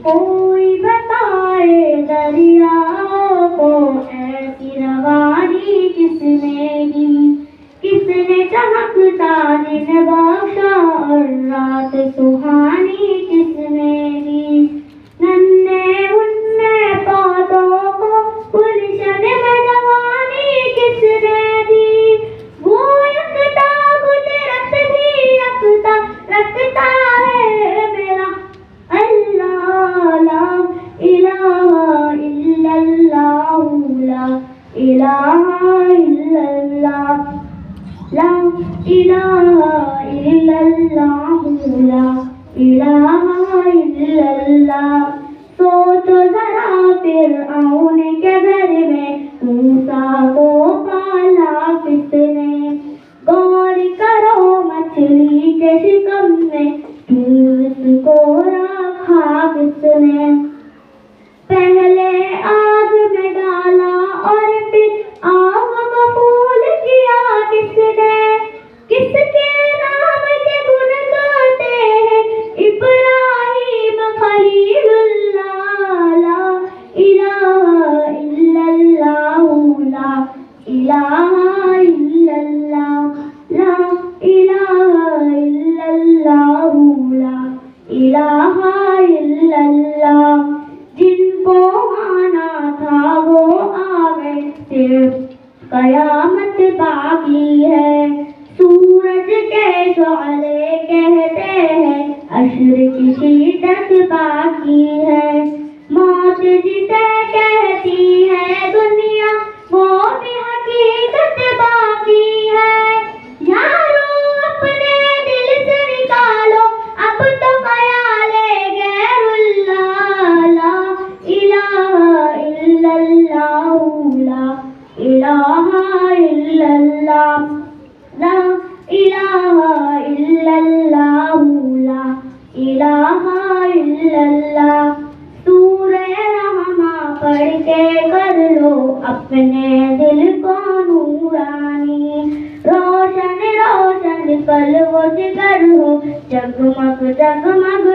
कोई बताए दरियाओं को ऐसी रवानी किसने की, किसने चमकता दिन बख्शा और रात सुहानी किसने दी। नन्हे मुन्ने पौधों को गुलशन में जवानी किसने दी। वो यकता कुदरत भी रखता रखता है मेरा अल्लाह। ला इलाहा इल्लल्लाह, ला इलाहा इल्लल्लाह, ला इलाहा इल्लल्लाह, ला इलाहा इल्लल्लाह। सोचो जरा फिरऔन के घर में मूसा को पाला किसने। गौर करो मछली के शिकम में यूनुस को रखा किसने। पहले आग में डाला और फिर आग कबूल किया किसने। किसके नाम के गुण गाते हैं इब्राहिम खलीलुल्लाह। ला इलाहा इल्लल्लाह, ला इलाहा इल्लल्लाह, ला इलाहा इल्लल्लाह, ला इलाहा इल्लल्लाह। जिनको आना था वो आ गए, सिर्फ कयामत बाकी है। सूरज के ज्वाले कहते हैं अश्र की शिद्दत बाकी है। मौत जिसे कहती है दुनिया वो भी हकीकत बाकी है। यारो अपने दिल से निकालो अब तो ख्याले गैरुल्लाह। ला इलाहा इल्लल्लाह, ला इलाहा इल्लल्लाह, ला इलाहा इल्लल्लाह, ला इलाहा इल्लल्लाह। सूरे रहमा पढ़ के कर लो अपने दिल को नूरानी। रोशन रोशन कल वो जिगर हो जगमग जगमग